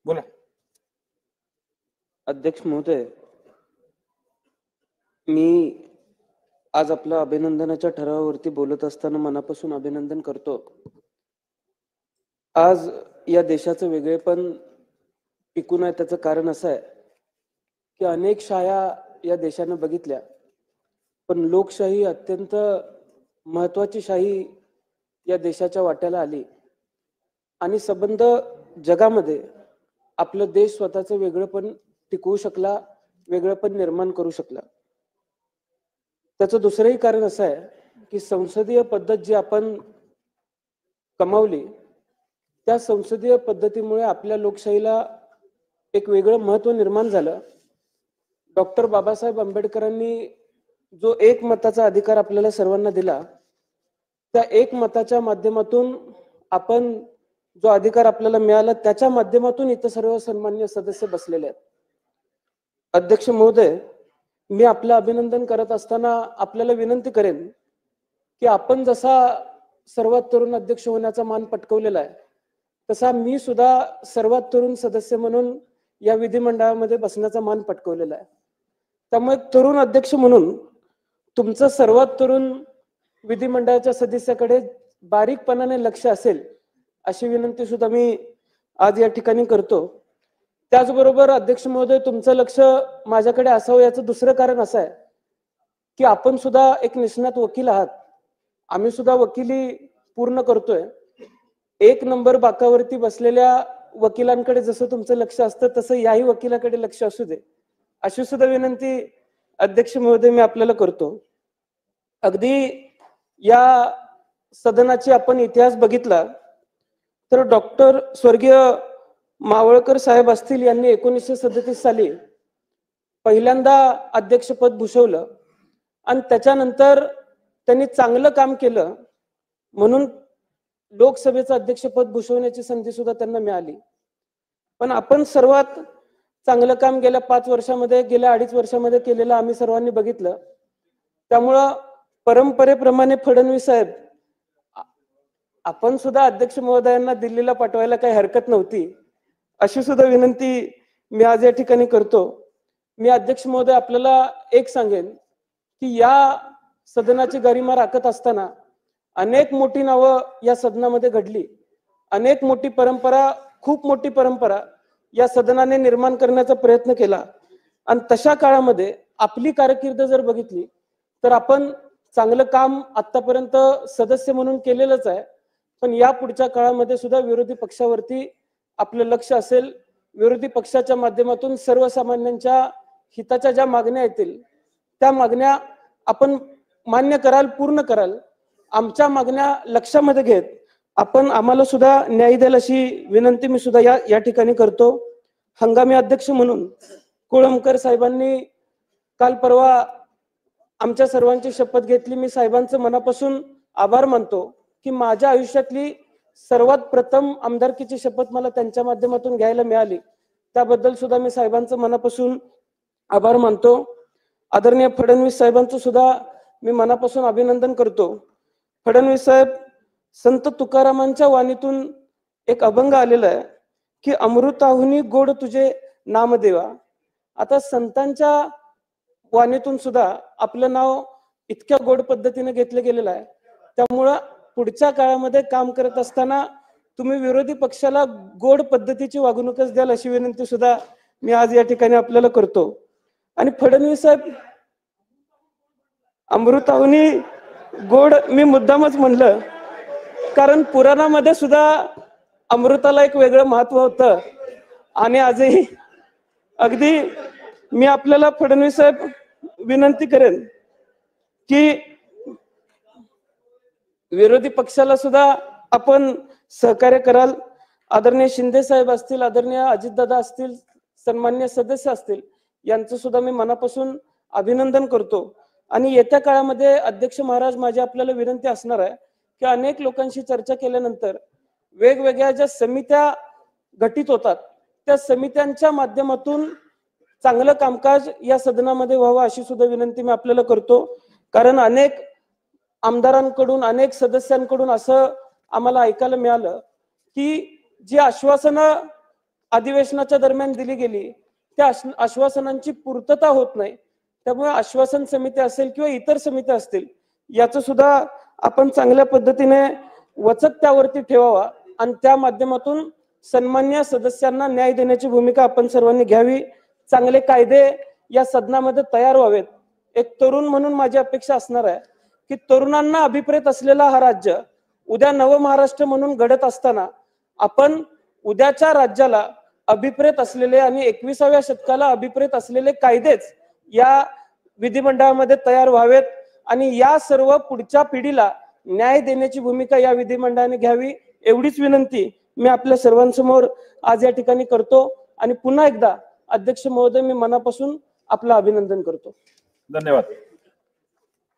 बोला. अध्यक्ष महोदय, मी आज आपल्या अभिनंदनाच्या ठरावावरती बोलत असताना मनापासून अभिनंदन करतो. आज या देशाचं वेगळेपण टिकून आहे त्याचं कारण असं आहे की अनेक शाया या देशानं बघितल्या, पण लोकशाही अत्यंत महत्वाची शाही या देशाच्या वाट्याला आली आणि संबंध जगामध्ये आपलं देश स्वतःचं वेगळेपण टिकवू शकला, वेगळेपण निर्माण करू शकला. त्याचं दुसरंही कारण असं आहे की संसदीय पद्धत जी आपण कमावली त्या संसदीय पद्धतीमुळे आपल्या लोकशाहीला एक वेगळं महत्त्व निर्माण झालं. डॉक्टर बाबासाहेब आंबेडकरांनी जो एक मताचा अधिकार आपल्याला सर्वांना दिला, त्या एक मताच्या माध्यमातून आपण जो अधिकार आपल्याला मिळाला त्याच्या माध्यमातून इथं सर्व सन्मान्य सदस्य बसलेले आहेत. अध्यक्ष महोदय, मी आपलं अभिनंदन करत असताना आपल्याला विनंती करेन की आपण जसा सर्वात तरुण अध्यक्ष होण्याचा मान पटकवलेला आहे, तसा मी सुद्धा सर्वात तरुण सदस्य म्हणून या विधिमंडळामध्ये बसण्याचा मान पटकवलेला आहे. त्यामुळे तरुण अध्यक्ष म्हणून तुमचं सर्वात तरुण विधिमंडळाच्या सदस्याकडे बारीकपणाने लक्ष असेल अशी विनंती सुद्धा मी आज या ठिकाणी करतो. त्याचबरोबर अध्यक्ष महोदय, तुमचं लक्ष माझ्याकडे असावं याचं दुसरं कारण असं आहे की आपण सुद्धा एक निष्णात वकील आहात. आम्ही सुद्धा वकिली पूर्ण करतोय. एक नंबर बाकावरती बसलेल्या वकिलांकडे जसं तुमचं लक्ष असतं तसं याही वकिलाकडे लक्ष असू दे अशी सुद्धा विनंती अध्यक्ष महोदय मी आपल्याला करतो. अगदी या सदनाची आपण इतिहास बघितला तर डॉक्टर स्वर्गीय मावळकर साहेब असतील यांनी 1937 साली पहिल्यांदा अध्यक्षपद भूषवलं आणि त्याच्यानंतर त्यांनी चांगलं काम केलं म्हणून लोकसभेचं अध्यक्षपद भूषवण्याची संधी सुद्धा त्यांना मिळाली. पण आपण सर्वात चांगलं काम गेल्या 5 वर्षामध्ये, गेल्या 2.5 वर्षामध्ये केलेलं आम्ही सर्वांनी बघितलं. त्यामुळं परंपरेप्रमाणे फडणवीस साहेब, आपण सुद्धा अध्यक्ष महोदयांना दिल्लीला पाठवायला काही हरकत नव्हती अशी सुद्धा विनंती मी आज या ठिकाणी करतो. मी अध्यक्ष महोदय आपल्याला एक सांगेन की या सदनाची गरिमा राखत असताना अनेक मोठी नावं या सदनामध्ये घडली. अनेक मोठी परंपरा, खूप मोठी परंपरा या सदनाने निर्माण करण्याचा प्रयत्न केला आणि तशा काळामध्ये आपली कारकीर्द जर बघितली तर आपण चांगलं काम आतापर्यंत सदस्य म्हणून केलेलंच आहे. पण या पुढच्या काळामध्ये सुद्धा विरोधी पक्षावरती आपलं लक्ष असेल. विरोधी पक्षाच्या माध्यमातून सर्वसामान्यांच्या हिताच्या ज्या मागण्या येतील त्या मागण्या आपण मान्य कराल, पूर्ण कराल. आमच्या मागण्या लक्षामध्ये घेत आपण आम्हाला सुद्धा न्याय द्याल अशी विनंती मी सुद्धा या ठिकाणी करतो. हंगामी अध्यक्ष म्हणून कोळंबकर साहेबांनी काल परवा आमच्या सर्वांची शपथ घेतली. मी साहेबांचं मनापासून आभार मानतो की माझ्या आयुष्यातली सर्वात प्रथम आमदारकीची शपथ मला त्यांच्या माध्यमातून घ्यायला मिळाली. त्याबद्दल सुद्धा मी साहेबांचं मनापासून आभार मानतो. आदरणीय फडणवीस साहेबांचं सुद्धा मी मनापासून अभिनंदन करतो. फडणवीस साहेब, संत तुकारामांच्या वाणीतून एक अभंग आलेला आहे की अमृताहुनी गोड तुझे नामदेवा. आता संतांच्या वाणीतून सुद्धा आपलं नाव इतक्या गोड पद्धतीने घेतलं गेलेलं आहे. त्यामुळं पुढच्या काळामध्ये काम करत असताना तुम्ही विरोधी पक्षाला गोड पद्धतीची वागणूकच द्याल अशी विनंती सुद्धा मी आज या ठिकाणी आपल्याला करतो. आणि फडणवीस साहेब, अमृताहुनी गोड मी मुद्दामच म्हणलं कारण पुराणामध्ये सुद्धा अमृताला एक वेगळं महत्व होतं. आणि आजही अगदी मी आपल्याला फडणवीस साहेब विनंती करेन की विरोधी पक्षाला सुद्धा आपण सहकार्य कराल. आदरणीय शिंदे साहेब असतील, आदरणीय अजितदादा असतील, सन्मान्य सदस्य असतील, यांचं सुद्धा मी मनापासून अभिनंदन करतो. आणि येत्या काळामध्ये अध्यक्ष महाराज, माझी आपल्याला विनंती असणार आहे की अनेक लोकांशी चर्चा केल्यानंतर वेगवेगळ्या ज्या समित्या गठीत होतात त्या समित्यांच्या माध्यमातून चांगलं कामकाज या सदनामध्ये व्हावं अशी सुद्धा विनंती मी आपल्याला करतो. कारण अनेक आमदारांकडून, अनेक सदस्यांकडून असं आम्हाला ऐकायला मिळालं की जी आश्वासनं अधिवेशनाच्या दरम्यान दिली गेली त्या आश्वासनांची पूर्तता होत नाही. त्यामुळे आश्वासन समिती असेल किंवा इतर समित्या असतील याचं सुद्धा आपण चांगल्या पद्धतीने वचक त्यावरती ठेवावा आणि त्या माध्यमातून सन्मान्य सदस्यांना न्याय देण्याची भूमिका आपण सर्वांनी घ्यावी. चांगले कायदे या सदनामध्ये तयार व्हावेत. एक तरुण म्हणून माझी अपेक्षा असणार आहे की तरुणांना अभिप्रेत असलेला हा राज्य उद्या नवमहाराष्ट्र म्हणून घडत असताना आपण उद्याच्या राज्याला अभिप्रेत असलेले आणि 21व्या शतकाला अभिप्रेत असलेले कायदेच या विधिमंडळामध्ये तयार व्हावेत आणि या सर्व पुढच्या पिढीला न्याय देण्याची भूमिका या विधिमंडळाने घ्यावी. एवढीच विनंती मी आपल्या सर्वांसमोर आज या ठिकाणी करतो आणि पुन्हा एकदा अध्यक्ष महोदय मी मनापासून आपलं अभिनंदन करतो. धन्यवाद.